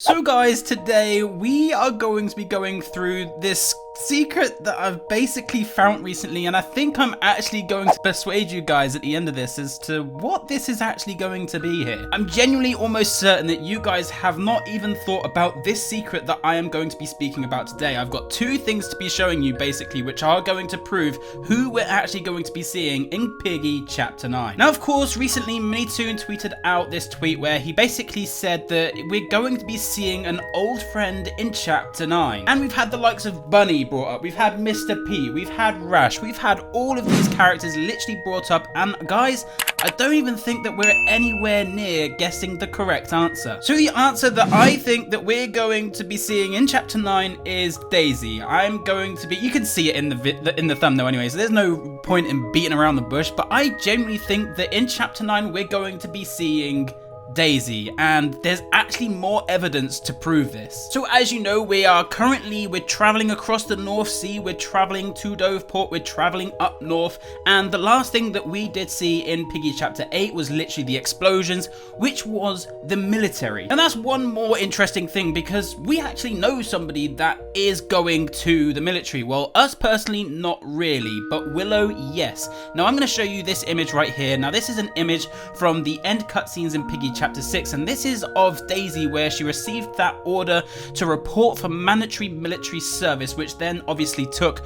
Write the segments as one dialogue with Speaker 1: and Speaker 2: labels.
Speaker 1: So guys, today we are going to be going through this secret that I've basically found recently, and I think I'm actually going to persuade you guys at the end of this as to what this is actually going to be here. I'm genuinely almost certain that you guys have not even thought about this secret that I am going to be speaking about today. I've got two things to be showing you basically, which are going to prove who we're actually going to be seeing in Piggy Chapter 9. Now, of course, recently Minitoon tweeted out this tweet where he basically said that we're going to be seeing an old friend in Chapter 9. And we've had the likes of Bunny brought up, we've had Mr. P, we've had Rash, we've had all of these characters literally brought up, and guys, I don't even think that we're anywhere near guessing the correct answer. So the answer that I think that we're going to be seeing in Chapter 9 is Daisy. I'm going to be, you can see it in the thumbnail anyway, so there's no point in beating around the bush, but I genuinely think that in Chapter 9 we're going to be seeing Daisy, and there's actually more evidence to prove this. So as you know, we're traveling across the North Sea, we're traveling to Doveport, we're traveling up north, and the last thing that we did see in Piggy Chapter 8 was literally the explosions, which was the military. And that's one more interesting thing, because we actually know somebody that is going to the military. Well, us personally, not really, but Willow, yes. Now I'm going to show you this image right here. Now this is an image from the end cutscenes in Piggy Chapter 6, and this is of Daisy where she received that order to report for mandatory military service, which then obviously took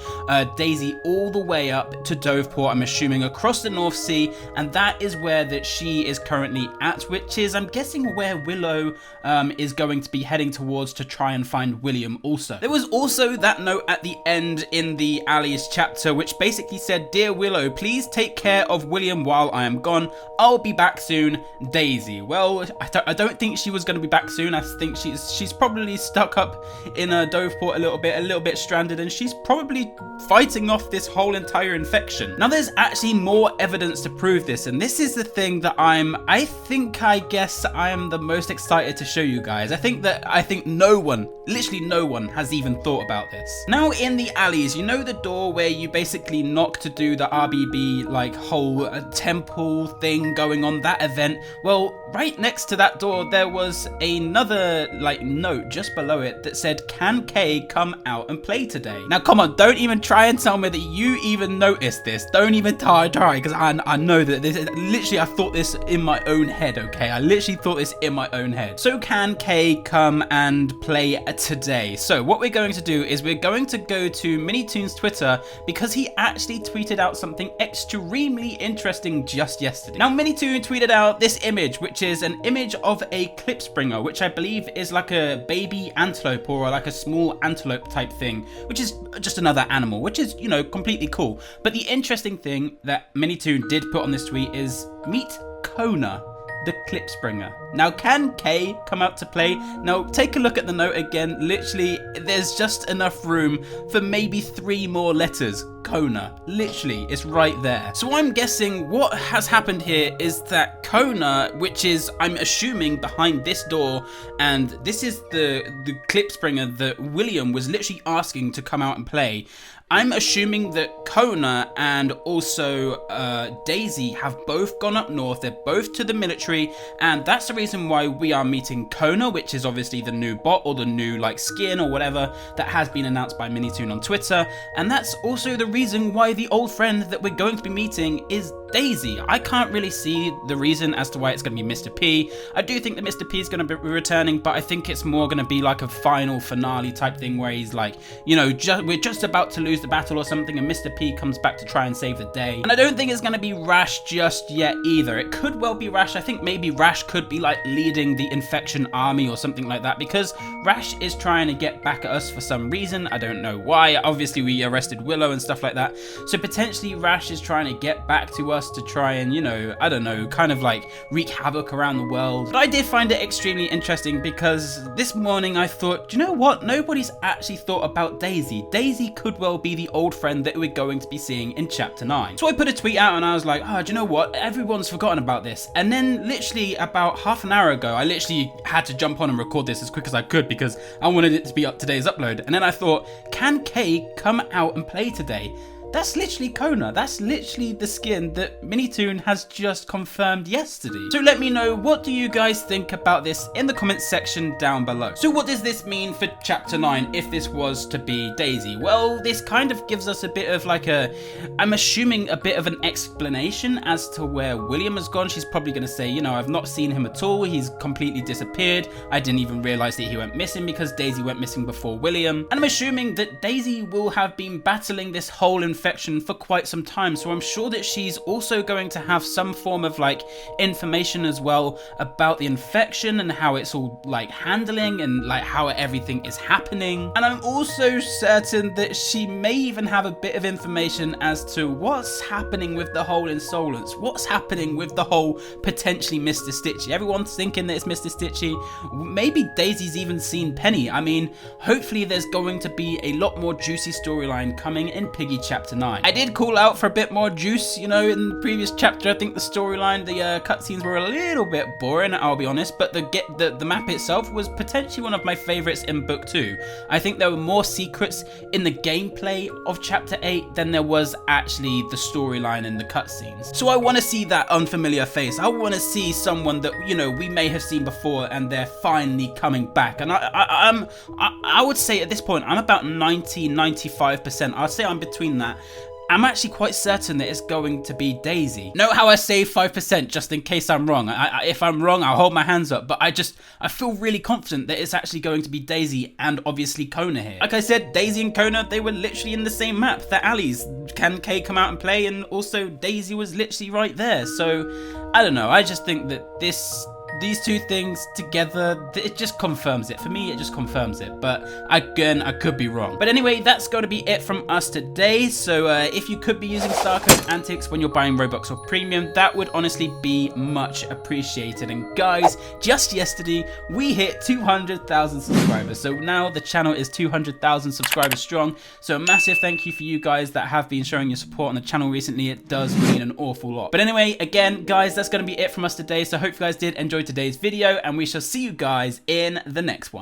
Speaker 1: Daisy all the way up to Doveport, I'm assuming across the North Sea, and that is where that she is currently at, which is, I'm guessing, where Willow is going to be heading towards to try and find William also. There was also that note at the end in the Alice chapter which basically said, "Dear Willow, please take care of William while I am gone. I'll be back soon, Daisy." Well, I don't think she was going to be back soon. I think she's probably stuck up in Doveport a little bit stranded, and she's probably fighting off this whole entire infection. Now there's actually more evidence to prove this, and this is the thing that I guess I am the most excited to show you guys. I think no one, literally no one, has even thought about this. Now in the alleys, you know the door where you basically knock to do the RBB like whole temple thing going on, that event? Well, right next to that door there was another like note just below it that said, "Can Kay come out and play today?" Now come on, don't even try and tell me that you even noticed this. Don't even try, because I know that this is literally, I thought this in my own head, okay? I literally thought this in my own head. So can Kay come and play today? So what we're going to do is we're going to go to Minitoon's Twitter, because he actually tweeted out something extremely interesting just yesterday. Now Minitoon tweeted out this image, which is an image of a klipspringer, which I believe is like a baby antelope or like a small antelope type thing, which is just another animal, which is, you know, completely cool. But the interesting thing that Minitoon did put on this tweet is, "Meet Kona, the klipspringer." Now, can Kay come out to play? Now, take a look at the note again. Literally, there's just enough room for maybe 3 more letters. Kona. Literally, it's right there. So I'm guessing what has happened here is that Kona, which is, I'm assuming, behind this door, and this is the klipspringer that William was literally asking to come out and play. I'm assuming that Kona and also Daisy have both gone up north. They're both to the military, and that's the reason why we are meeting Kona, which is obviously the new bot or the new like skin or whatever that has been announced by Minitoon on Twitter. And that's also the reason why the old friend that we're going to be meeting is Daisy. I can't really see the reason as to why it's going to be Mr. P. I do think that Mr. P is going to be returning, but I think it's more going to be like a final finale type thing where he's like, you know, we're just about to lose the battle or something, and Mr. P comes back to try and save the day. And I don't think it's going to be Rash just yet either. It could well be Rash. I think maybe Rash could be like leading the infection army or something like that, because Rash is trying to get back at us for some reason. I don't know why. Obviously we arrested Willow and stuff like that, so potentially Rash is trying to get back to us to try and, you know, I don't know, kind of like wreak havoc around the world. But I did find it extremely interesting, because this morning I thought, do you know what? Nobody's actually thought about Daisy. Daisy could well be the old friend that we're going to be seeing in Chapter 9. So I put a tweet out and I was like, oh, do you know what? Everyone's forgotten about this. And then literally about half an hour ago, I literally had to jump on and record this as quick as I could because I wanted it to be up today's upload. And then I thought, can Kay come out and play today? that's literally Kona. That's literally the skin that Minitoon has just confirmed yesterday. So let me know, what do you guys think about this in the comments section down below. So what does this mean for chapter 9 if this was to be Daisy? Well, this kind of gives us a bit of like I'm assuming a bit of an explanation as to where William has gone. She's probably going to say, you know, I've not seen him at all. He's completely disappeared. I didn't even realize that he went missing because Daisy went missing before William. And I'm assuming that Daisy will have been battling this whole infection for quite some time. So I'm sure that she's also going to have some form of like information as well about the infection and how it's all like handling and like how everything is happening. And I'm also certain that she may even have a bit of information as to what's happening with the whole insolence, what's happening with the whole potentially Mr. Stitchy. Everyone's thinking that it's Mr. Stitchy. Maybe Daisy's even seen Penny. I mean, hopefully there's going to be a lot more juicy storyline coming in Piggy chapter 9. I did call out for a bit more juice, you know, in the previous chapter. I think the storyline, the cutscenes were a little bit boring, I'll be honest, but the map itself was potentially one of my favorites in book 2. I think there were more secrets in the gameplay of chapter 8 than there was actually the storyline and the cutscenes. So I want to see that unfamiliar face. I want to see someone that, you know, we may have seen before and they're finally coming back. And I would say at this point I'm about 95%. I'd say I'm between that. I'm actually quite certain that it's going to be Daisy. Note how I say 5% just in case I'm wrong. If I'm wrong, I'll hold my hands up, but I feel really confident that it's actually going to be Daisy and obviously Kona here. Like I said, Daisy and Kona, they were literally in the same map. They're alleys. Can Kay come out and play? And also Daisy was literally right there. So I don't know. I just think that these two things together, it just confirms it. For me, it just confirms it. But again, I could be wrong. But anyway, that's going to be it from us today. So if you could be using star code Antixx when you're buying Robux or Premium, that would honestly be much appreciated. And guys, just yesterday, we hit 200,000 subscribers. So now the channel is 200,000 subscribers strong. So a massive thank you for you guys that have been showing your support on the channel recently. It does mean an awful lot. But anyway, again, guys, that's going to be it from us today. So I hope you guys did enjoy today's video, and we shall see you guys in the next one.